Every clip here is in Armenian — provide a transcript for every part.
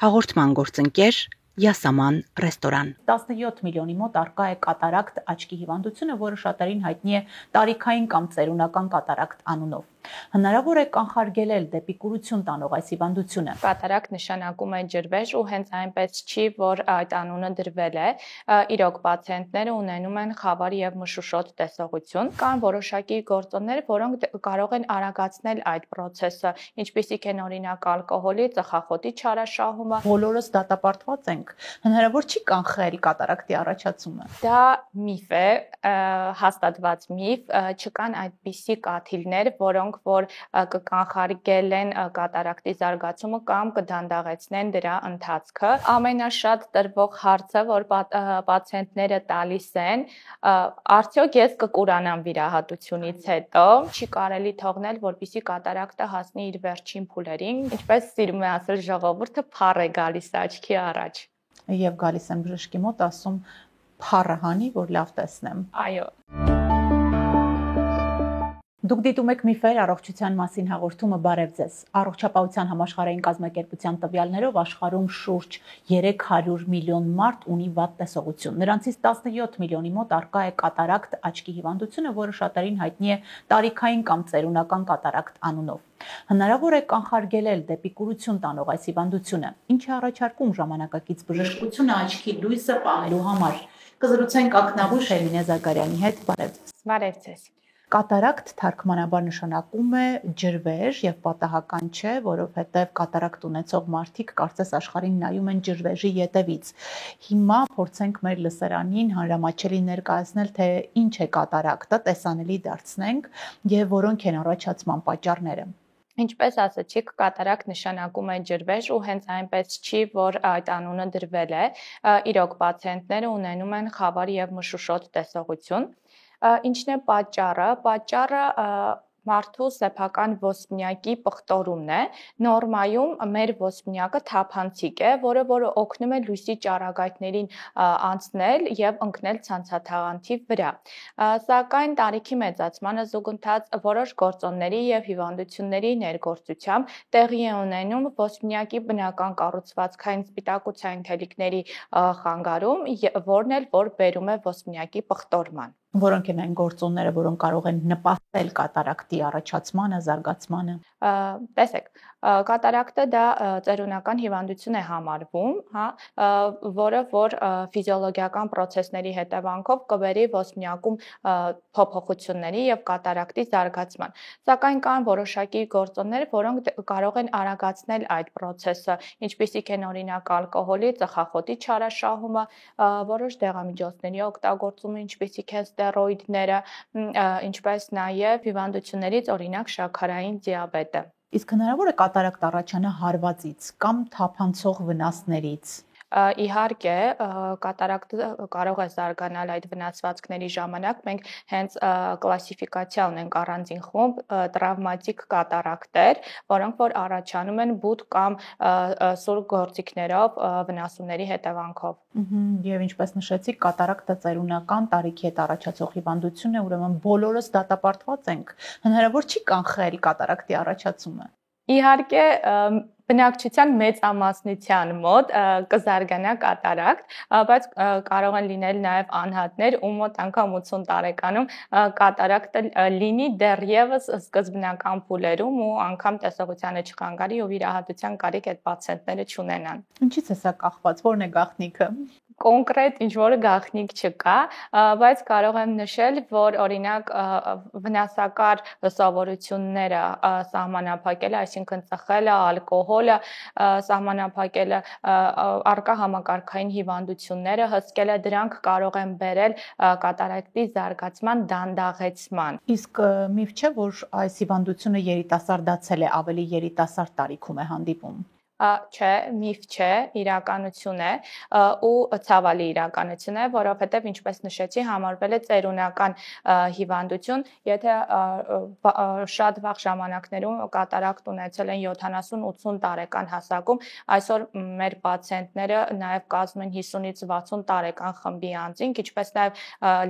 Հաղորդման գործընկեր Յասաման ռեստորան 17 միլիոնի մոտ արկա է կատարակտ աչքի հիվանդությունը, որը շատերին հայտնի է տարիքային կամ ծերունական կատարակտ անունով։ Հնարավոր է կանխարգելել դեպի կուրություն տանող այս հիվանդությունը։ Կատարակտ նշանակում է ջրվեժ ու հենց այնպես չի, որ այդ անունը դրվել է։ Իրոք պացիենտները ունենում են խավար եւ մշուշոտ տեսողություն, կան որոշակի գործոններ, որոնք կարող են արագացնել այդ process-ը, ինչպիսիք են օրինակ ալկոհոլի, ծխախոտի չարաշահումը։ Բոլորս դատապարտված ենք։ Հնարավոր չի կանխել կատարակտի առաջացումը։ Դա միֆ է, հաստատված միֆ, չկան այդպիսի կաթիլներ, որոնք որ կկանխարգելեն կատարակտի զարգացումը կամ կդանդաղեցնեն դրա ընթացքը։ Ամենաշատ տրվող հարցը, որ պացիենտները տալիս են, արդյոք ես կկուրանամ վիրահատությունից հետո, չի կարելի թողնել, որպեսզի կատարակտը հասնի իր վերջին փուլերին, ինչպես սիրում է ասել ժողովուրդը, փառ է գալիս աչքի առաջ։ Եվ գալիս եմ բժշկի մոտ, ասում փառը հանի, որ լավ տեսնեմ։ Այո։ Դուք դիտում եք միֆեր առողջության մասին հաղորդումը, բարև ձեզ։ Առողջապահության համաշխարհային կազմակերպության տվյալներով աշխարհում շուրջ 300 միլիոն մարդ ունի վատ տեսողություն։ Նրանցից 17 միլիոնի մոտ արկա է կատարակտ աչքի հիվանդությունը, որը շատերին հայտնի է տարիքային կամ ծերունական կատարակտ անունով։ Հնարավոր է կանխարգելել դեպի կուրություն տանող այս հիվանդությունը։ Ինչ է առաջարկում ժամանակակից բժշկությունը աչքի լույսը պահելու համար։ Կզրուցենք ակնաբույժ Էլինե Զագարյանի հետ, բարև ձեզ։ Բարև ձեզ։ Կատարակտ թարգմանաբար նշանակում է ջրվեժ եւ պատահական չէ, որովհետեւ կատարակտ ունեցող մարդիկ կարծես աշխարհին նայում են ջրվեժի ետևից։ Հիմա փորձենք մեր լսարանին հանրամատչելի ներկայացնել, թե ինչ է կատարակտը, տեսանելի դարձնենք եւ որոնք են առաջացման պատճառները։ Ինչպես ասացիք, կատարակտ նշանակում է ջրվեժ ու հենց այնպես չի, որ այդ անունը դրվել է։ Իրոք պացիենտները ունենում են խավար եւ մշուշոտ տեսողություն։ Ինչն է պատճառը։ Պատճառը մարդու սեփական ոսպնյակի պղտորումն է։ Նորմայում մեր ոսպնյակը թափանցիկ է, որը օգնում է լույսի ճառագայթներին անցնել եւ ընկնել ցանցաթաղանթի վրա։ Սակայն տարիքի մեծացմանը զուգընթաց որոշ գործոնների եւ հիվանդությունների ներգործությամբ տեղի է ունենում ոսպնյակի բնական կառուցվածքային սպիտակուցային թելիկների խանգարում, որն էլ որ բերում է ոսպնյակի պղտորման։ Որոնք են այն գործոնները, որոնք կարող են նպաստել կատարակտի առաջացմանը, զարգացմանը։ Տեսեք, կատարակտը դա ծերունական հիվանդություն է համարվում, հա, որը որ ֆիզիոլոգիական process-ների հետևանքով կբերի ոսպնյակում փոփոխությունների եւ կատարակտի զարգացման։ Սակայն կան որոշակի գործոններ, որոնք կարող են արագացնել այդ process-ը, ինչպիսիք են օրինակ ալկոհոլի, ծխախոտի չարաշահումը, որոշ դեղամիջոցների օգտագործումը, ինչպիսիք են ստերոիդները, ինչպես նաև հիվանդություններից օրինակ շաքարային դիաբետը։ Իսկ հնարավոր է կատարակտ առաջանա հարվածից կամ թափանցող վնասներից։ Իհարկե, կատարակտը կարող է զարգանալ այդ վնասվածքների ժամանակ։ Մենք հենց կլասիֆիկացիա ունենք առանձին խումբ տրավմատիկ կատարակտեր, որոնք որ առաջանում են բութ կամ սուր գործիքներով վնասումների հետևանքով։ Եվ ինչպես նշեցիք, կատարակտը ծերունական տարիքի հետ առաջացող հիվանդություն է, ուրեմն բոլորս դատապարտված ենք։ Հնարավոր չի կանխել կատարակտի առաջացումը։ Իհարկե, բնակչության մեծամասնության մոտ կզարգանա կատարակտ, բայց կարող են լինել նաև անհատներ, ում մոտ անգամ 80 տարեկանում կատարակտը լինի դեռևս սկզբնական փուլերում ու անգամ տեսողությանը չխանգարի ու վիրահատության կարիք այդ պացիենտները չունենան։ Ինչից է սա կախված, որն է գաղտնիքը։ Կոնկրետ ինչ-որ գաղտնիք չկա, բայց կարող եմ նշել, որ օրինակ վնասակար սովորությունները սահմանափակելը, այսինքն ծխելը, ալկոհոլը սահմանափակելը, առկա համակարգային հիվանդությունները հսկելը, դրանք կարող են բերել կատարակտի զարգացման դանդաղեցման։ Իսկ միֆ չէ, որ այս հիվանդությունը երիտասարդացել է, ավելի երիտասարդ տարիքում է հանդիպում։ Չէ, միֆ չէ, իրականություն է ու ցավալի իրականություն է, որովհետև ինչպես նշեցի, համարվել է ծերունական հիվանդություն, եթե շատ վաղ ժամանակներում կատարակտ ունեցել են 70-80 տարեկան հասակում, այսօր մեր պացիենտները նաև կազմում են 50-ից 60 տարեկան խմբի անձինք, ինչպես նաև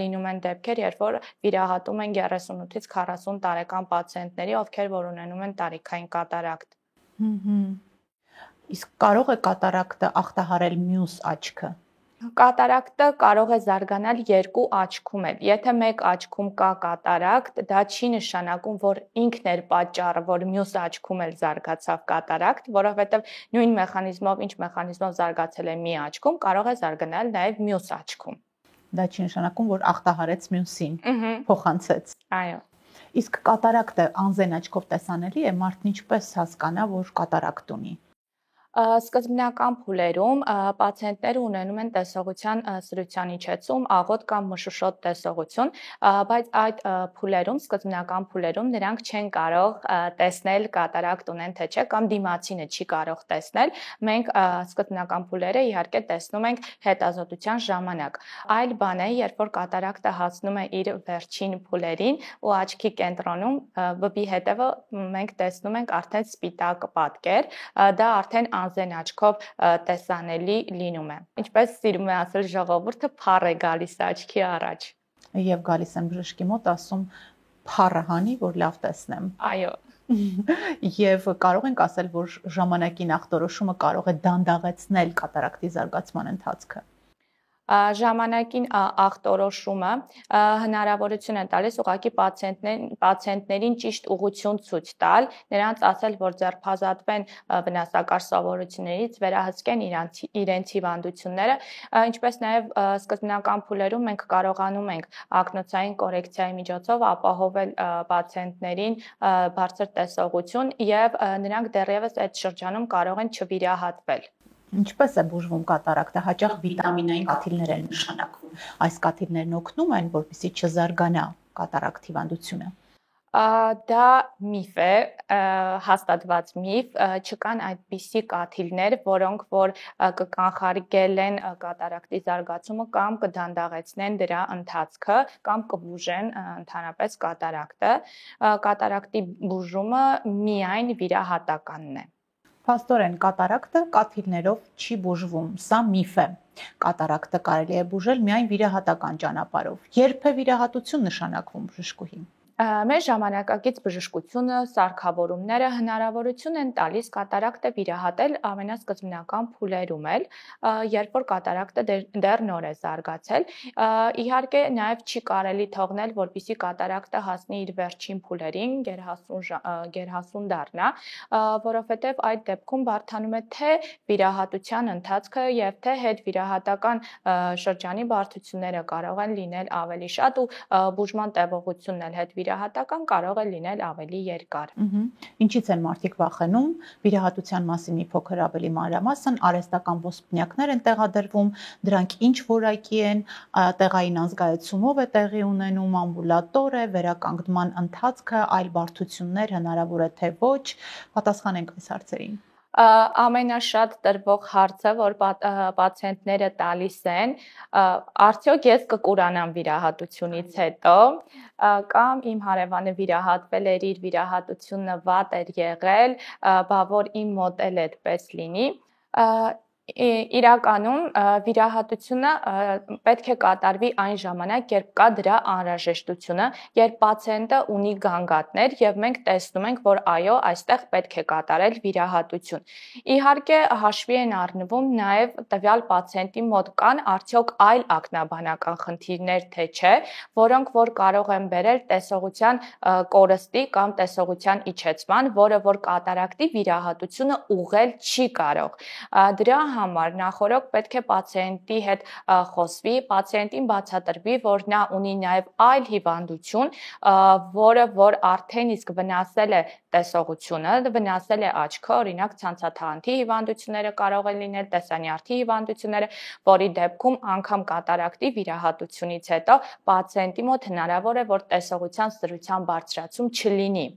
լինում են դեպքեր, երբ որ վիրահատում են 38-ից 40 տարեկան պացիենտների, ովքեր որ ունենում են տարիքային կատարակտ։ Իսկ կարող է կատարակտը ախտահարել մյուս աչքը։ Կատարակտը կարող է զարգանալ երկու աչքում էլ։ Եթե մեկ աչքում կա կատարակտ, դա չի նշանակում, որ ինքն էր պատճառը, որ մյուս աչքում էլ զարգացավ կատարակտ, որովհետև նույն մեխանիզմով, ինչ մեխանիզմով զարգացել է մի աչքում, կարող է զարգանալ նաև մյուս աչքում։ Դա չի նշանակում, որ ախտահարեց մյուսին, փոխանցեց։ Այո։ Իսկ կատարակտը անզեն աչքով տեսանելի է, մարդն ինչպես հասկանա, որ կատարակտ ունի։ Սկզբնական փուլերում պացիենտները ունենում են տեսողության սրության իջեցում, աղոտ կամ մշուշոտ տեսողություն, բայց այդ փուլերում, սկզբնական փուլերում նրանք չեն կարող տեսնել կատարակտ ունեն թե չէ կամ դիմացինը չի կարող տեսնել։ Մենք սկզբնական փուլերը իհարկե տեսնում ենք հետազոտության ժամանակ։ Այլ բան է, երբ որ կատարակտը հասնում է իր վերջին փուլերին ու աչքի կենտրոնում բբի հետևը մենք տեսնում ենք արդեն սպիտակ պատկեր, դա արդեն անզեն աչքով տեսանելի լինում է։ Ինչպես սիրում է ասել ժողովուրդը, փառ է գալիս աչքի առաջ։ Եվ գալիս եմ բժշկի մոտ, ասում փառը հանի, որ լավ տեսնեմ։ Այո։ Եվ կարող ենք ասել, որ ժամանակի նախդորոշումը կարող է դանդաղեցնել կատարակտի զարգացման ընթացքը։ Ժամանակին ախտորոշումը հնարավորություն է տալիս ուղղակի պացիենտներին ճիշտ ուղղություն ցույց տալ, նրանց ասել, որ ձերբազատվեն վնասակար սովորություններից, վերահսկեն իրենց հիվանդությունները, ինչպես նաև սկզբնական փուլերում մենք կարողանում ենք ակնոցային կորեկցիայի միջոցով ապահովել պացիենտներին բարձր տեսողություն եւ նրանք դեռևս այդ շրջանում կարող են չվիրահատվել։ Ինչպես է բուժվում կատարակտը, հաճախ վիտամինային կաթիլներ են նշանակվում։ Այս կաթիլներն օգնում են, որպեսզի չզարգանա կատարակտ հիվանդությունը։ Դա միֆ է, հաստատված միֆ, չկան այդպիսի կաթիլներ, որոնք որ կկանխարգելեն կատարակտի զարգացումը կամ կդանդաղեցնեն դրա ընթացքը կամ կբուժեն ընդհանրապես կատարակտը։ Կատարակտի բուժումը միայն վիրահատականն է։ Փաստորեն կատարակտը կաթիլներով չի բուժվում, սա միֆ է։ Կատարակտը կարելի է բուժել միայն վիրահատական ճանապարհով։ Երբ է վիրահատություն նշանակվում բժշկուհին։ Մեր ժամանակակից բժշկությունը, սարքավորումները հնարավորություն են տալիս կատարակտը վիրահատել ամենասկզբնական փուլերում էլ, երբ որ կատարակտը դեռ նոր է զարգացել։ Իհարկե նաև չի կարելի թողնել, որպեսզի կատարակտը հասնի իր վերջին փուլերին, գերհասուն դառնա, որովհետև այդ դեպքում բարդանում է թե վիրահատության ընթացքը եւ թե հետվիրահատական շրջանի բարդությունները կարող են լինել ավելի շատ ու բուժման տևողությունն էլ հետվիրահատական կարող է լինել ավելի երկար։ Ինչից են մարդիկ վախենում։ Վիրահատության մասին մի փոքր ավելի մանրամասն արհեստական ոսպնյակներ են տեղադրվում, դրանք ինչ որակի են, տեղային ազգայացումով է տեղի ունենում, ամբուլատոր է, վերականգնման ընթացքը, այլ բարդություններ հնարավոր է թե ոչ, պատասխանենք այս հարցերին։ Ամենաշատ տրվող հարցը, որ պացիենտները տալիս են, արդյոք ես կկուրանամ վիրահատությունից հետո, կամ իմ հարևանը վիրահատվել էր, իր վիրահատությունը վատ էր եղել, բա որ իմ մոտ էլ այդպես լինի։ Իրականում վիրահատությունը պետք է կատարվի այն ժամանակ, երբ կա դրա անհրաժեշտությունը, երբ պացիենտը ունի գանգատներ եւ մենք տեսնում ենք, որ այո, այստեղ պետք է կատարել վիրահատություն։ Իհարկե հաշվի են առնվում նաեւ տվյալ պացիենտի մոտ կան արդյոք այլ ակնաբանական խնդիրներ թե չէ, որոնք որ կարող են բերել տեսողության կորստի կամ տեսողության իջեցման, որը որ կատարակտի վիրահատությունը ուղղել չի կարող։ Դրա համար նախորդ պետք է պացիենտի հետ խոսվի, պացիենտին բացատրվի, որ նա ունի նաև այլ հիվանդություն, որը որ արդեն իսկ վնասել է տեսողությունը, վնասել է աչքը, օրինակ ցանցաթաղանթի հիվանդությունները կարող են լինել, տեսանյարդի հիվանդությունները, որի դեպքում անգամ կատարակտի վիրահատությունից հետո պացիենտի մոտ հնարավոր է, որ տեսողության սրության բարձրացում չլինի։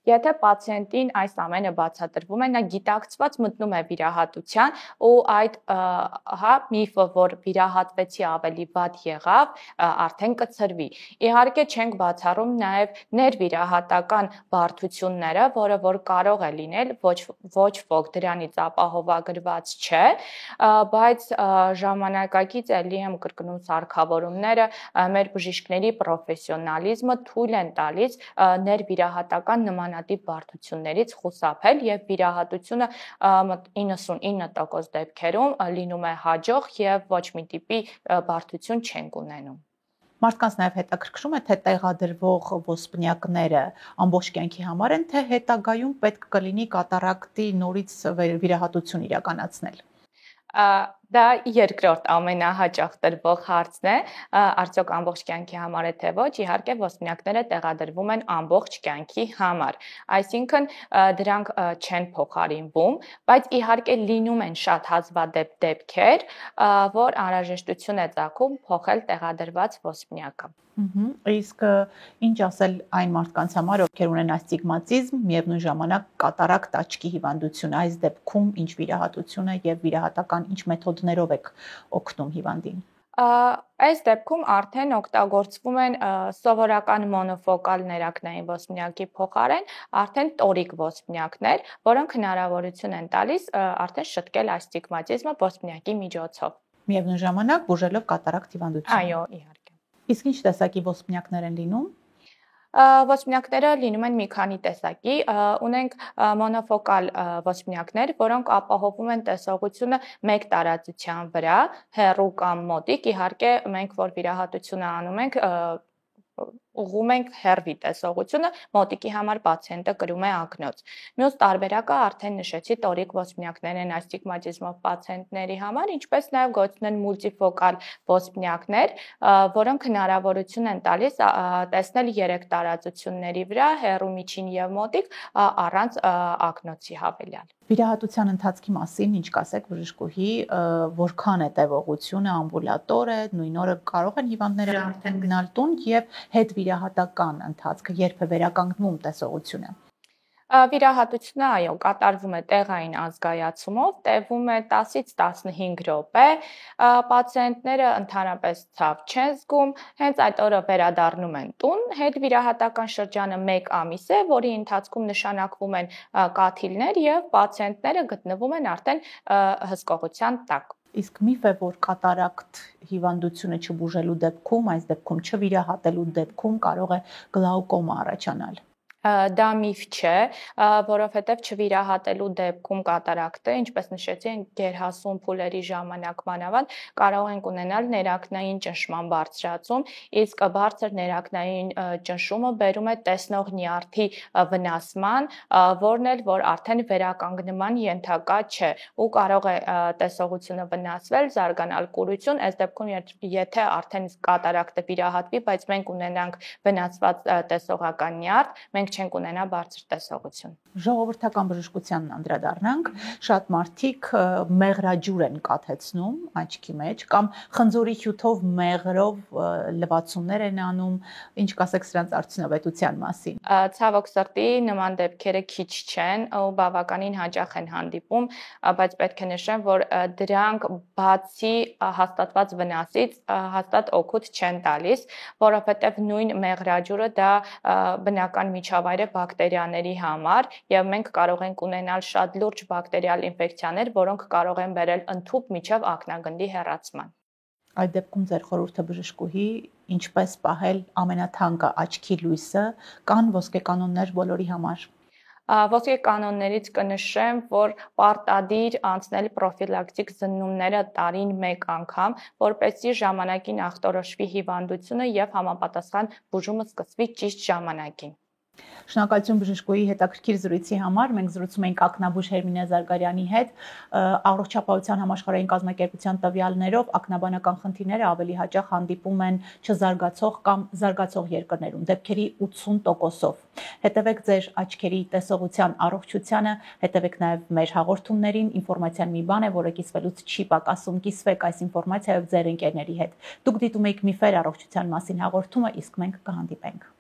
Եթե պացիենտին այս ամենը բացատրվում է, նա գիտակցված մտնում է վիրահատության ու այդ միֆը, որ վիրահատվեցի ավելի վատ եղավ, արդեն կցրվի։ Իհարկե չենք բացառում նաև ներվիրահատական բարդությունները, որը որ կարող է լինել, ոչ ոք դրանից ապահովագրված չէ, բայց ժամանակակից էլի եմ կրկնում սարքավորումները, մեր բժիշկների պրոֆեսիոնալիզմը թույլ են տալիս ներվիրահատական նմանատիպ նմանատիպ բարդություններից խուսափել եւ վիրահատությունը 99% դեպքերում լինում է հաջող եւ ոչ մի տիպի բարդություն չենք ունենում։ Մարդկանց նաև հետաքրքրում է, թե տեղադրվող ոսպնյակները ամբողջ կյանքի համար են, թե հետագայում պետք կլինի կատարակտի նորից վիրահատություն իրականացնել։ Դա երկրորդ ամենահաճախ տրվող հարցն է, արդյոք ամբողջ կյանքի համար է թե ոչ, իհարկե ոսպնյակները տեղադրվում են ամբողջ կյանքի համար, այսինքն դրանք չեն փոխարինվում, բայց իհարկե լինում են շատ հազվադեպ դեպքեր, որ անհրաժեշտություն է ծագում փոխել տեղադրված ոսպնյակը։ Իսկ ինչ ասել այն մարդկանց համար, ովքեր ունեն աստիգմատիզմ, միևնույն ժամանակ կատարակտ աչքի հիվանդություն, այս դեպքում ինչ վիրահատություն է եւ վիրահատական ինչ մեթոդներով եք օգնում հիվանդին։ Այս դեպքում արդեն օգտագործվում են սովորական մոնոֆոկալ ներակնային ոսպնյակի փոխարեն արդեն տորիկ ոսպնյակներ, որոնք հնարավորություն են տալիս արդեն շտկել աստիգմատիզմը ոսպնյակի միջոցով։ Միևնույն ժամանակ բուժելով կատարակտ հիվանդությունը։ Այո, իհարկե։ Իսկ ինչ տեսակի ոսպնյակներ են լինում։ Ոսպնյակները լինում են մի քանի տեսակի, ունենք մոնոֆոկալ ոսպնյակներ, որոնք ապահովում են տեսողությունը մեկ տարածության վրա, հեռու կամ մոտիկ, իհարկե մենք որ վիրահատությունը անում ենք, ուղղում ենք հեռվի տեսողությունը, մոտիկի համար պացիենտը կրում է ակնոց։ Մյուս տարբերակը արդեն նշեցի տորիկ ոսպնյակներ են աստիգմատիզմով պացիենտների համար, ինչպես նաև գործում են մուլտիֆոկալ ոսպնյակներ, որոնք հնարավորություն են տալիս տեսնել 3 տարածությունների վրա, հեռու, միջին եւ մոտիկ, առանց ակնոցի հավելյալ։ Վիրահատության ընթացքի մասին ինչ կասեք բժշկուհի, որքան է տևողությունը, ամբուլատոր է, նույն օրը կարող են հիվանդները արդեն գնալ տուն եւ հետ վիրահատական ընթացքը երբ է վերականգնվում տեսողությունը։ Վիրահատությունը, այո, կատարվում է տեղային ազգայացումով, տևում է 10-ից 15 րոպե, պացիենտները ընդհանրապես ցավ չեն զգում, հենց այդ օրը վերադառնում են տուն, հետ վիրահատական շրջանը 1 ամիս է, որի ընթացքում նշանակվում են կաթիլներ եւ պացիենտները գտնվում են արդեն հսկողության տակ։ Իսկ միֆ է, որ կատարակտ հիվանդությունը չբուժելու դեպքում, այս դեպքում չվիրահատելու դեպքում կարող է գլաուկոմա առաջանալ։ Դա միֆ չէ, որովհետև չվիրահատելու դեպքում կատարակտը, ինչպես նշեցի, գերհասուն փուլերի ժամանակ մանավանդ կարող ենք ունենալ ներակնային ճնշման բարձրացում, իսկ բարձր ներակնային ճնշումը բերում է տեսնող նյարդի վնասման, որն էլ որ արդեն վերականգնման ենթակա չէ ու կարող է տեսողությունը վնասվել, զարգանալ կուրություն, այս դեպքում եթե արդեն կատարակտը վիրահատվի, բայց մենք ունենանք վնասված տեսողական նյարդ, մենք չենք ունենա բարձր տեսողություն։ Ժողովրդական բժշկությանն անդրադառնանք, շատ մարդիկ մեղրաջուր են կաթեցնում աչքի մեջ կամ խնձորի հյութով մեղրով լվացումներ են անում, ինչ կասեք սրանց արդյունավետության մասին։ Ցավոք սրտի նման դեպքերը քիչ չեն ու բավականին հաճախ են հանդիպում, բայց պետք է նշեմ, որ դրանք բացի հաստատված վնասից հաստատ օգուտ չեն տալիս, որովհետև նույն մեղրաջուրը դա բնական միջավայր է բակտերիաների համար եւ մենք կարող ենք ունենալ շատ լուրջ բակտերիալ ինֆեկցիաներ, որոնք կարող են բերել ընդհուպ միջև ակնագնդի հեռացման։ Այդ դեպքում ձեր խորհուրդը բժշկուհի ինչպես պահել ամենաթանկը աչքի լույսը, կան ոսկե կանոններ բոլորի համար։ Ոսկե կանոններից կնշեմ, որ պարտադիր անցնել պրոֆիլակտիկ զննումները տարին 1 անգամ, որպեսզի ժամանակին ախտորոշվի հիվանդությունը եւ համապատասխան բուժումը սկսվի ճիշտ ժամանակին։ Շնորհակալություն բժշկուհի հետաքրքիր զրույցի համար։ Մենք զրուցում էինք ակնաբուժ Հերմինե Զարգարյանի հետ։ Առողջապահության համաշխարհային կազմակերպության տվյալներով ակնաբանական խնդիրները ավելի հաճախ հանդիպում են չզարգացող կամ զարգացող երկրներում, դեպքերի 80%-ով։ Հետևեք ձեր աչքերի տեսողության առողջությանը, հետևեք նաև մեր հաղորդումներին, ինֆորմացիան մի բան է, որը կիսվելուց չի պակասում, կիսվեք այս ինֆորմացիայով ձեր ընկերների հետ։ Դուք դիտում եք Միֆեր առողջության մասին հաղորդումը, իսկ մենք կհանդիպենք։